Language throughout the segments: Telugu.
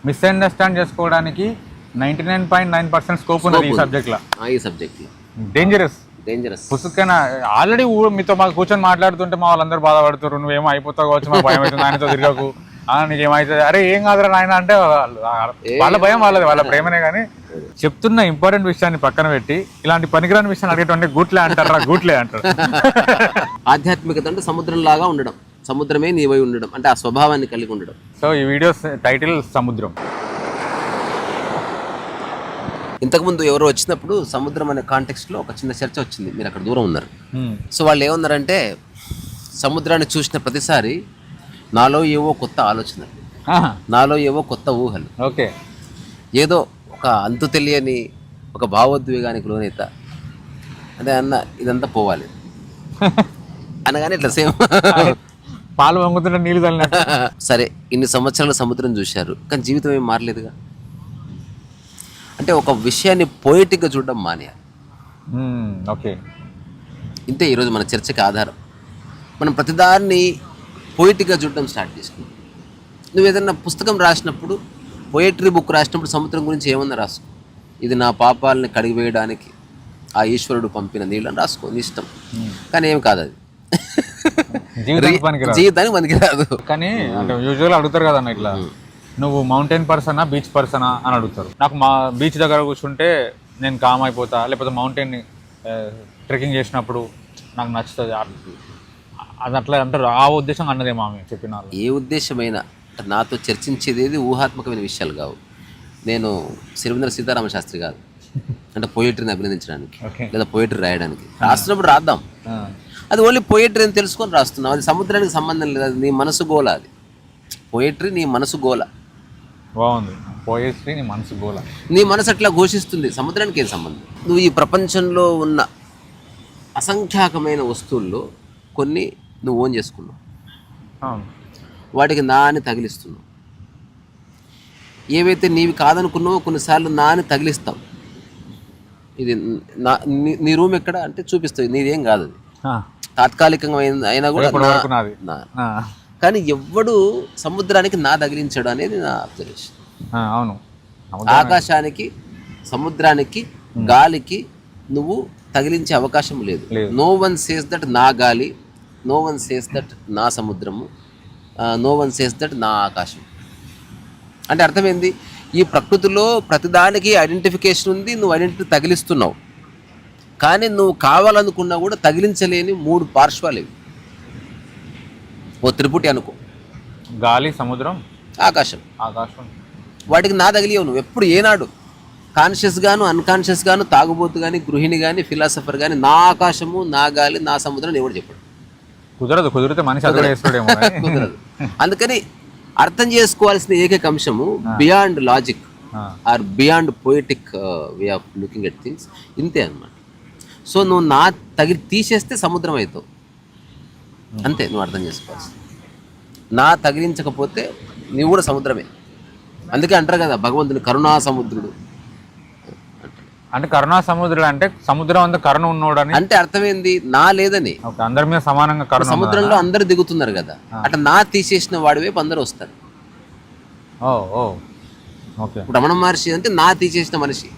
మిస్అండర్స్టాండ్ చేసుకోవడానికి 99.9% స్కోప్ ఉన్నది ఈ సబ్జెక్ట్లో. డేంజరస్ పుస్తకం ఆల్రెడీ మీతో మాకు కూర్చొని మాట్లాడుతుంటే మా వాళ్ళందరూ బాధపడుతారు, నువ్వేమో అయిపోతావు కావచ్చు, మాకు భయం అవుతుంది, ఆయనతో తిరగకు, నీకేమవుతుంది, అరే ఏం కాదురా నాయన అంటే వాళ్ళ భయం వాళ్ళది, వాళ్ళ ప్రేమనే. కానీ చెప్తున్న ఇంపార్టెంట్ విషయాన్ని పక్కన పెట్టి ఇలాంటి పనికిరాని విషయాన్ని అడిగేటువంటి గూట్లే అంటారా, గూట్లే అంటారు. ఆధ్యాత్మికత అంటే సముద్రం లాగా ఉండడం, సముద్రమే నీవై ఉండడం, అంటే ఆ స్వభావాన్ని కలిగి ఉండడం. సో ఈ వీడియో టైటిల్ సముద్రం. ఇంతకుముందు ఎవరో వచ్చినప్పుడు సముద్రం అనే కాంటెక్స్ట్లో ఒక చిన్న చర్చ వచ్చింది, మీరు అక్కడ దూరం ఉన్నారు. సో వాళ్ళు ఏమన్నారంటే, సముద్రాన్ని చూసిన ప్రతిసారి నాలో ఏవో కొత్త ఆలోచనలు, నాలో ఏవో కొత్త ఊహలు, ఓకే, ఏదో ఒక అంతు తెలియని ఒక భావోద్వేగానికి లోనేత అదే అన్న, ఇదంతా పోవాలి అనగానే ఇట్లా సేమ్ పాలు వంగుతుంటే నీళ్ళు తల్లిన. సరే, ఇన్ని సంవత్సరాలు సముద్రం చూశారు, కానీ జీవితం ఏం మారలేదుగా. అంటే ఒక విషయాన్ని పోయిటిక్గా చూడడం మానేయాలి. ఓకే, ఇంతే ఈరోజు మన చర్చకి ఆధారం. మనం ప్రతిదాన్ని పోయిటిక్గా చూడడం స్టార్ట్ చేసుకున్నాం. నువ్వు ఏదన్నా పుస్తకం రాసినప్పుడు, పోయట్రీ బుక్ రాసినప్పుడు సముద్రం గురించి ఏమన్నా రాసుకో, ఇది నా పాపాలని కడిగివేయడానికి ఆ ఈశ్వరుడు పంపిన నీళ్ళని రాసుకో, నీ ఇష్టం. కానీ ఏం కాదు, అది జీవితానికి పనికిరాదు. కానీ అంటే యూజువల్ అడుగుతారు కదన్న, ఇట్లా నువ్వు మౌంటైన్ పర్సనా బీచ్ పర్సనా అని అడుగుతారు. నాకు మా బీచ్ దగ్గర కూర్చుంటే నేను కామ్ అయిపోతా, లేకపోతే మౌంటైన్ ట్రెక్కింగ్ చేసినప్పుడు నాకు నచ్చుతుంది, అది అట్లా అంటారు. ఆ ఉద్దేశం అన్నదేమో ఆమె చెప్పిన. ఏ ఉద్దేశమైనా నాతో చర్చించేది ఊహాత్మకమైన విషయాలు కావు. నేను సిరివెన్నెల సీతారామ శాస్త్రి కాదు, అంటే పోయిటరీని అభినందించడానికి లేదా పోయిటరీ రాయడానికి. రాస్తున్నప్పుడు రాద్దాం, అది ఓన్లీ పోయిటరీ అని తెలుసుకొని రాస్తున్నాం. అది సముద్రానికి సంబంధం లేదు, అది నీ మనసు గోల. అది పోయిటరీ నీ మనసు గోల. బాగుంది, పోయిటరీ నీ మనసు గోల. నీ మనసు అట్లా ఘోషిస్తుంది, సముద్రానికి ఏం సంబంధం. నువ్వు ఈ ప్రపంచంలో ఉన్న అసంఖ్యాకమైన వస్తువుల్లో కొన్ని నువ్వు ఓన్ చేసుకున్నావు, వాటికి నా అని తగిలిస్తున్నావు. ఏవైతే నీవి కాదనుకున్నావో కొన్నిసార్లు నా అని తగిలిస్తావు. ఇది నీ రూమ్ ఎక్కడ అంటే చూపిస్తావు, నీదేం కాదు, అది తాత్కాలికంగా అయినా కూడా కానీ ఎవ్వడు సముద్రానికి నా తగిలించాడు అనేది నా అబ్జర్వేషన్. అవును, ఆకాశానికి, సముద్రానికి, గాలికి నువ్వు తగిలించే అవకాశం లేదు. నో వన్ సేస్ దట్ నా గాలి, నో వన్ సేస్ దట్ నా సముద్రము, నో వన్ సేస్ దట్ నా ఆకాశం. అంటే అర్థమైంది, ఈ ప్రకృతిలో ప్రతిదానికి ఐడెంటిఫికేషన్ ఉంది, నువ్వు ఐడెంటిటీ తగిలిస్తున్నావు. కానీ నువ్వు కావాలనుకున్నా కూడా తగిలించలేని 3 పార్శ్వాలు ఇవి. ఓ త్రిపుటి అనుకో, గాలి, సముద్రం, ఆకాశం. వాటికి నా తగిలియవు నువ్వు ఎప్పుడు, ఏనాడు కాన్షియస్ గాను అన్కాన్షియస్ గాను, తాగుబోతు కానీ, గృహిణి కానీ, ఫిలాసఫర్ కానీ, నా ఆకాశము, నా గాలి, నా సముద్రం ఎవడు చెప్పాడు? కుదిరితే మనిషి కుదరదు. అందుకని అర్థం చేసుకోవాల్సిన ఏకైక అంశము beyond logic or beyond poetic way of looking at things, ఇంతే అన్నమాట. సో నువ్వు నా తీసేస్తే సముద్రం అవుతావు, అంతే. నువ్వు అర్థం చేసుకోవాల్సి, నా తగిలించకపోతే నువ్వు కూడా సముద్రమే. అందుకే అంటారు కదా భగవంతుని కరుణా సముద్రుడు అంటే. కరుణా సముద్రుడు అంటే సముద్రం అంతా కరుణ ఉన్నోడు అని అంటే అర్థమైంది, నా లేదని. అందరి మీద సమానంగా కరుణ. సముద్రంలో అందరు దిగుతున్నారు కదా, అట్లా నా తీసేసిన వాడి వైపు అందరూ వస్తారు. ఇప్పుడు రమణ మహర్షి అంటే నా తీసేసిన మనిషి,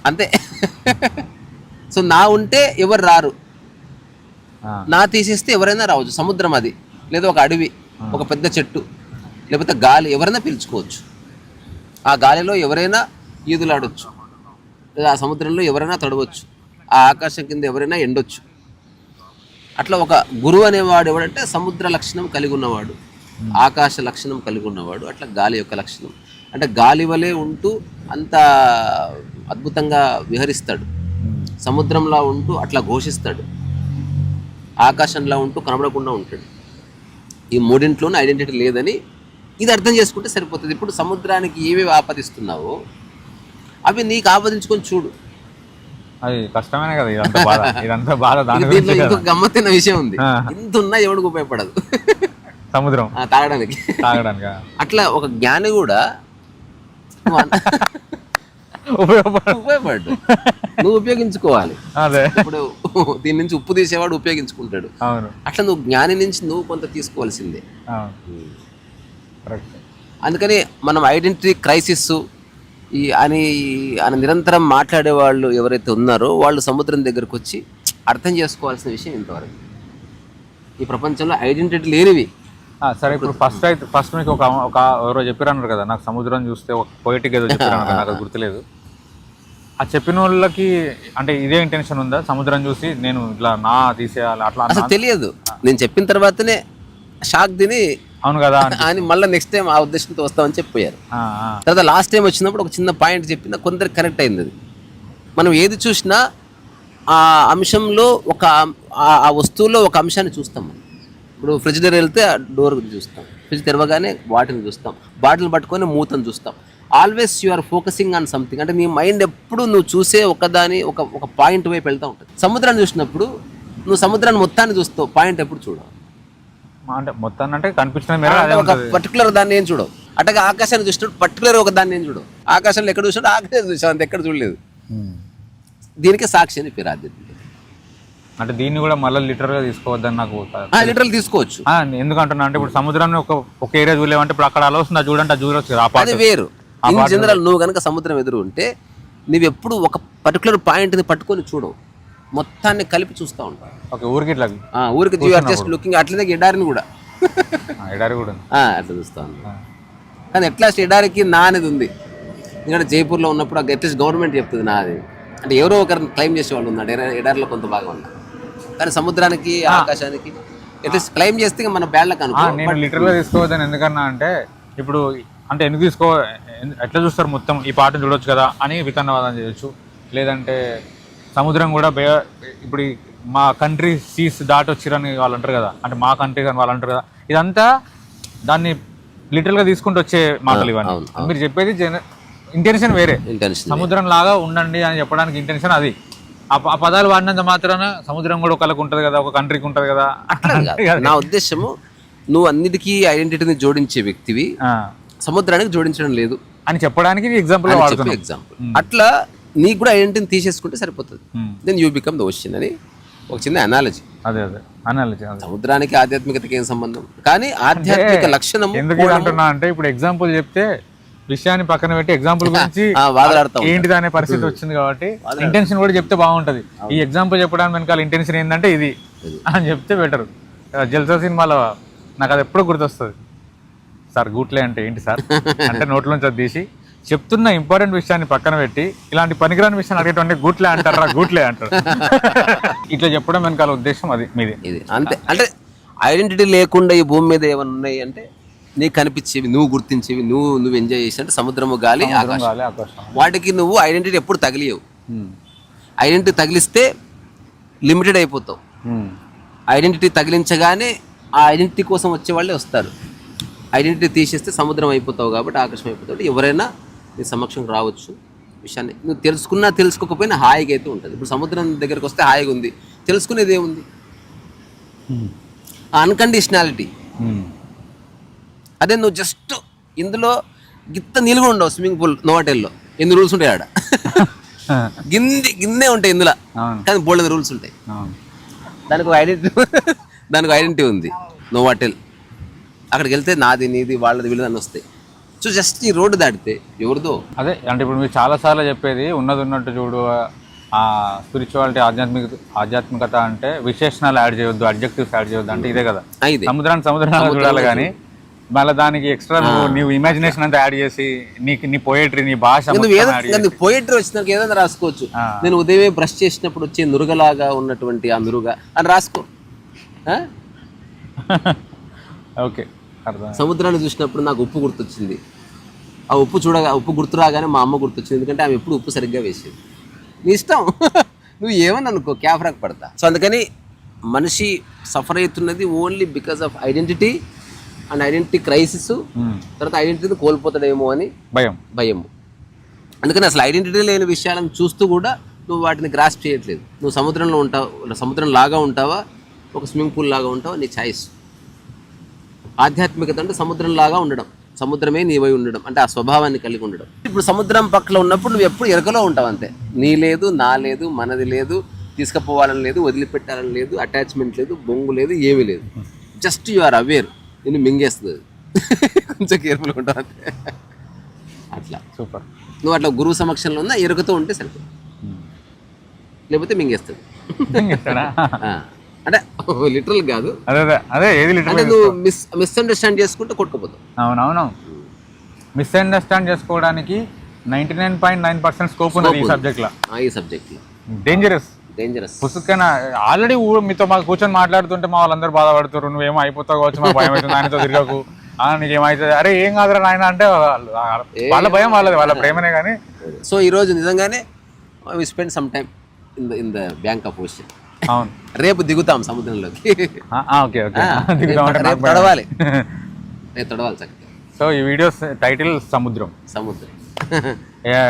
అంతే. సో నా ఉంటే ఎవరు రారు, నా తీసేస్తే ఎవరైనా రావచ్చు. సముద్రం అది, లేదా ఒక అడవి, ఒక పెద్ద చెట్టు, లేకపోతే గాలి, ఎవరైనా పీల్చుకోవచ్చు. ఆ గాలిలో ఎవరైనా ఈదులాడవచ్చు, లేదా ఆ సముద్రంలో ఎవరైనా తడవచ్చు, ఆ ఆకాశం కింద ఎవరైనా ఎండొచ్చు. అట్లా ఒక గురువు అనేవాడు ఎవడంటే సముద్ర లక్షణం కలిగి ఉన్నవాడు, ఆకాశ లక్షణం కలిగి ఉన్నవాడు. అట్లా గాలి యొక్క లక్షణం అంటే గాలి వలె ఉంటూ అంత అద్భుతంగా విహరిస్తాడు, సముద్రంలా ఉంటూ అట్లా ఘోషిస్తాడు, ఆకాశంలా ఉంటూ కనబడకుండా ఉంటాడు. ఈ మూడింట్లోనే ఐడెంటిటీ లేదని ఇది అర్థం చేసుకుంటే సరిపోతుంది. ఇప్పుడు సముద్రానికి ఏవేవి ఆపాదిస్తున్నావో అవి నీకు ఆపాదించుకొని చూడు. అది కష్టమే కదా, ఇదంతా బాధ. దీంట్లో ఇంకొక గమ్మత్తైన విషయం ఉంది, ఇంత ఉన్నా ఎవడికి ఉపయోగపడదు సముద్రం తాగడానికి. అట్లా ఒక జ్ఞాని కూడా ఉపయోగపడు, నువ్వు ఉపయోగించుకోవాలి. ఇప్పుడు దీని నుంచి ఉప్పు తీసేవాడు ఉపయోగించుకుంటాడు, అట్లా నువ్వు జ్ఞాని నుంచి నువ్వు కొంత తీసుకోవాల్సిందే. అందుకని మనం ఐడెంటిటీ క్రైసిస్ అని నిరంతరం మాట్లాడే వాళ్ళు ఎవరైతే ఉన్నారో వాళ్ళు సముద్రం దగ్గరకు వచ్చి అర్థం చేసుకోవాల్సిన విషయం ఇంతవరకు. ఈ ప్రపంచంలో ఐడెంటిటీ లేనివి. సరే, ఇప్పుడు ఫస్ట్ మీకు ఒక ఎవరో చెప్పారన్నారు కదా, నాకు సముద్రం చూస్తే ఒక పొయిటిక్ ఏదో చెప్పారు, నాకు గుర్తులేదు. ఆ చెప్పిన వాళ్ళకి అంటే ఇదే ఇంటెన్షన్ ఉందా, సముద్రం చూసి నేను ఇట్లా నా తీసేయాలి అట్లా? అసలు తెలియదు. నేను చెప్పిన తర్వాతనే షాక్ తిని అవును కదా అని మళ్ళీ నెక్స్ట్ టైం ఆ ఉద్దేశంతో వస్తామని చెప్పారు. తర్వాత లాస్ట్ టైం వచ్చినప్పుడు ఒక చిన్న పాయింట్ చెప్పిన కొందరికి కనెక్ట్ అయింది. అది మనం ఏది చూసినా ఆ అంశంలో ఆ వస్తువులో ఒక అంశాన్ని చూస్తాం. మనం ఇప్పుడు ఫ్రిడ్జ్ దగ్గర వెళ్తే డోర్ చూస్తాం, ఫ్రిడ్జ్ తెరవగానే వాటిని చూస్తాం, బాటిల్ పట్టుకొని మూతను చూస్తాం. Always you are focusing on something. అంటే నీ మైండ్ ఎప్పుడు నువ్వు చూసే ఒక పాయింట్ వైపు వెళ్తూ ఉంటుంది. సముద్రాన్ని చూసినప్పుడు నువ్వు సముద్రాన్ని మొత్తాన్ని చూస్తావు, పాయింట్ ఎప్పుడు చూడవు. అంటే మొత్తాన్ని అంటే కనిపించిన ఒక పర్టికులర్ దాన్ని ఏం చూడవు. అట్టగా ఆకాశాన్ని చూసినప్పుడు పర్టికులర్ ఒక దాన్ని ఏం చూడవు. ఆకాశంలో ఎక్కడ చూసినట్టు ఆకాశం చూసావు, అంత ఎక్కడ చూడలేదు. దీనికి సాక్షి అని పేరు ఆధ్యాత్మికత. అంటే దీన్ని కూడా మళ్ళీ లిటరల్గా తీసుకోవద్దని నాకు లిటరల్ తీసుకోవచ్చు. ఎందుకంటున్నా అంటే ఇప్పుడు సముద్రాన్ని ఒక ఏరియా చూడలేమంటే ఇప్పుడు అక్కడ అలా వస్తుంది, చూడంటే అది చూడవచ్చు. అది వేరు. ఇన్ జనరల్ నువ్వు కనుక సముద్రం ఎదురు ఉంటే నువ్వు ఎప్పుడు ఒక పర్టికులర్ పాయింట్ని పట్టుకొని చూడవు, మొత్తాన్ని కలిపి చూస్తూ ఉంటావు. ఓకే, ఊరికి ఇట్లా ఊరికి జస్ట్ లుకింగ్. అట్లనే ఎడారిని కూడా ఎడారి కూడా అట్లా చూస్తా ఉంటా. కానీ అట్లీస్ట్ ఎడారికి నా అనేది ఉంది. ఎందుకంటే జైపూర్లో ఉన్నప్పుడు అట్లీస్ట్ గవర్నమెంట్ చెప్తుంది నాది అంటే. ఎవరో ఒకరిని క్లైమ్ చేసే వాళ్ళు ఉన్నాడు ఎడారిలో కొంత భాగం ఉన్నా. కానీ సముద్రానికి ఆకాశానికి అట్లీస్ట్ క్లైమ్ చేస్తే మన బ్యాడ్లకు అనుకో. నేను లిటరల్గా తీసుకోవద్దని ఎందుకన్నా అంటే ఇప్పుడు అంటే ఎందుకు ఎట్లా చూస్తారు మొత్తం ఈ పాటను చూడొచ్చు కదా అని వితన్నవాదం చేయొచ్చు. లేదంటే సముద్రం కూడా ఇప్పుడు మా కంట్రీ సీస్ దాటి వచ్చిరని వాళ్ళు అంటారు కదా, అంటే మా కంట్రీ అని వాళ్ళు అంటారు కదా. ఇదంతా దాన్ని లిటరల్గా తీసుకుంటూ వచ్చే మాటలు ఇవన్నీ. మీరు చెప్పేది ఇంటెన్షన్ వేరే, సముద్రం లాగా ఉండండి అని చెప్పడానికి ఇంటెన్షన్ అది. ఆ పదాలు వాడినంత మాత్రాన సముద్రం కూడా ఒకళ్ళకి ఉంటుంది కదా, ఒక కంట్రీకి ఉంటుంది కదా. నా ఉద్దేశము నువ్వు అన్నిటికీ ఐడెంటిటీని జోడించే వ్యక్తివి, సముద్రానికి జోడించడం లేదు అని చెప్పడానికి ఎగ్జాంపుల్. అట్లా నీకు కూడా ఐడెంటిటీని తీసేసుకుంటే సరిపోతుంది. Then you become the ocean అని ఒక చిన్న అనాలజీ. అదే అనాలజీ. సముద్రానికి ఆధ్యాత్మికతకి ఏం సంబంధం? కానీ ఆధ్యాత్మిక లక్షణం ఎందుకు అంటున్నా అంటే ఇప్పుడు ఎగ్జాంపుల్ చెప్తే విషయాన్ని పక్కన పెట్టి ఎగ్జాంపుల్ గురించి ఏంటిది అనే పరిస్థితి వచ్చింది కాబట్టి ఇంటెన్షన్ కూడా చెప్తే బాగుంటది. ఈ ఎగ్జాంపుల్ చెప్పడానికి వెనకాల ఇంటెన్షన్ ఏంటంటే ఇది అని చెప్తే బెటర్. జల్సా సినిమాలో నాకు అది ఎప్పుడు గుర్తొస్తుంది. సార్ గూట్లే అంటే ఏంటి సార్ అంటే నోట్లోంచి అది తీసి చెప్తున్న ఇంపార్టెంట్ విషయాన్ని పక్కన పెట్టి ఇలాంటి పనికిరాని విషయాన్ని అడిగేటువంటి గూట్లే అంటారా, గూట్లే అంటారు. ఇట్లా చెప్పడం వెనకాల ఉద్దేశం అది మీది. ఇది అంతే. అంటే ఐడెంటిటీ లేకుండా ఈ భూమి మీద ఏమైనా ఉన్నాయి అంటే నీకు కనిపించేవి, నువ్వు గుర్తించేవి, నువ్వు ఎంజాయ్ చేసి అంటే సముద్రము, గాలి, ఆకాశం. వాటికి నువ్వు ఐడెంటిటీ ఎప్పుడు తగిలియవు. ఐడెంటిటీ తగిలిస్తే లిమిటెడ్ అయిపోతావు. ఐడెంటిటీ తగిలించగానే ఆ ఐడెంటిటీ కోసం వచ్చే వాళ్ళే వస్తారు. ఐడెంటిటీ తీసేస్తే సముద్రం అయిపోతావు కాబట్టి ఆకాశం అయిపోతావు. ఎవరైనా నీ సమక్షం రావచ్చు. విషయాన్ని నువ్వు తెలుసుకున్నా తెలుసుకోకపోయినా హాయిగా అయితే ఉంటుంది. ఇప్పుడు సముద్రం దగ్గరకు వస్తే హాయిగా ఉంది, తెలుసుకునేది ఏముంది? అన్కండిషనాలిటీ. అదే నువ్వు జస్ట్ ఇందులో గిత్త నిలుగు ఉండవు. స్విమ్మింగ్ పూల్ నోవాటెల్లో ఎన్ని రూల్స్ ఉంటాయి ఆడ, గిన్నే ఉంటాయి ఇందులో, కానీ బోల్డ్ రూల్స్ ఉంటాయి. దానికి ఐడెంటిటీ ఉంది. నోవాటెల్ అక్కడికి వెళ్తే నాది, నీది, వాళ్ళది, వీళ్ళదని వస్తాయి. సో జస్ట్ ఈ రోడ్డు దాటితే ఎవరిదో. అదే అంటే ఇప్పుడు మీరు చాలాసార్లు చెప్పేది ఉన్నది ఉన్నట్టు చూడు, ఆ స్పిరిచువాలిటీ, ఆధ్యాత్మికత అంటే విశేషణాలు యాడ్ చేయొద్దు, అడ్జెక్టివ్స్ యాడ్ చేయొద్దు అంటే ఇదే కదా. సముద్రాన్ని చూడాలి కానీ మళ్ళీ దానికి ఎక్స్ట్రా నువ్వు ఇమాజినేషన్ అంతా యాడ్ చేసి నీ పోయట్రీ, నీ భాష పోయట్రీ వచ్చినాక ఏదైనా రాసుకోవచ్చు. నేను ఉదయమే బ్రష్ చేసినప్పుడు వచ్చే నురుగలాగా ఉన్నటువంటి ఆ నురుగ అని రాసుకో. ఓకే, సముద్రాన్ని చూసినప్పుడు నాకు ఉప్పు గుర్తొచ్చింది. ఆ ఉప్పు గుర్తు రాగానే మా అమ్మ గుర్తొచ్చింది, ఎందుకంటే ఆమె ఎప్పుడు ఉప్పు సరిగ్గా వేసేది. నీ ఇష్టం, నువ్వు ఏమని అనుకో, క్యాఫ్రాక్ పడతా. సో అందుకని మనిషి సఫర్ అవుతున్నది only because of identity and identity crisis. తర్వాత ఐడెంటిటీని కోల్పోతాడేమో అని భయం. అందుకని అసలు ఐడెంటిటీ లేని విషయాలను చూస్తూ కూడా నువ్వు వాటిని గ్రాస్ప్ చేయట్లేదు. నువ్వు సముద్రంలో ఉంటావు, సముద్రం లాగా ఉంటావా, ఒక స్విమ్మింగ్ పూల్ లాగా ఉంటావా, నీ ఛాయిస్. ఆధ్యాత్మికత అంటే సముద్రం లాగా ఉండడం, సముద్రమే నీవై ఉండడం, అంటే ఆ స్వభావాన్ని కలిగి ఉండడం. ఇప్పుడు సముద్రం పక్కన ఉన్నప్పుడు నువ్వు ఎప్పుడు ఎరకలో ఉంటావు అంతే. నీ లేదు, నా లేదు, మనది లేదు, తీసుకుపోవాలని లేదు, వదిలిపెట్టాలని లేదు, అటాచ్మెంట్ లేదు, బొంగు లేదు, ఏమీ లేదు. Just you are aware. నేను మింగేస్తుంది. కొంచెం కేర్ఫుల్గా ఉంటావు అంతే. అట్లా సూపర్. నువ్వు అట్లా గురువు సమక్షంలో ఉన్నా ఎరుకతో ఉంటే సరిపోతుంది, లేకపోతే మింగేస్తుంది. ఆ, అంటే లిటరల్ కాదు, అదే అదే అదే ఏది అంటే లిటరల్. నువ్వు మిస్అండర్స్టాండ్ చేసుకుంటే కొట్టుకుపోతావు. అవునవును, మిస్అండర్స్టాండ్ చేసుకోవడానికి 99.9% స్కోప్ ఉన్నది ఈ సబ్జెక్ట్లో. ఈ సబ్జెక్ట్లో డేంజరస్. పుసుకైనా ఆల్రెడీ మీతో మాకు కూర్చొని మాట్లాడుతుంటే మా వాళ్ళందరూ బాధపడుతారు, నువ్వేమో అయిపోతావు కావచ్చు, మాకు భయం అవుతుంది, ఆయనతో తిరగకు, నీకేమవుతుంది, అరే ఏం కాదురా నాయన అంటే వాళ్ళ భయం వాళ్ళది, వాళ్ళ ప్రేమనే. కానీ సో ఈరోజు నిజంగానే we spend some time in the bank of ocean. అవును, రేపు దిగుతాం సముద్రంలోకి. ఓకే ఓకే, రేపు తడవాలి, రేపు తడవాలి చక్కగా. సో ఈ వీడియో టైటిల్ సముద్రం. సముద్రం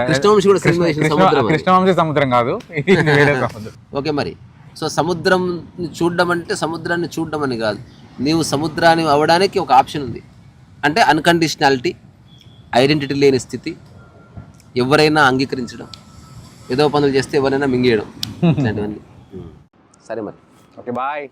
కృష్ణవంశీ కూడా సినిమా చేసిన సముద్రం. కృష్ణవంశీ సముద్రం కాదు, ఇది వేరే సముద్రం. ఓకే మరి. సో సముద్రం చూడడం అంటే సముద్రాన్ని చూడడం అని కాదు, నీవు సముద్రాన్ని అవ్వడానికి ఒక ఆప్షన్ ఉంది. అంటే అన్కండిషనాలిటీ, ఐడెంటిటీ లేని స్థితి, ఎవరైనా అంగీకరించడం, ఏదో పనులు చేస్తే ఎవరైనా మింగేయడం, ఇలాంటివన్నీ. సరే మరి, ఓకే బాయ్.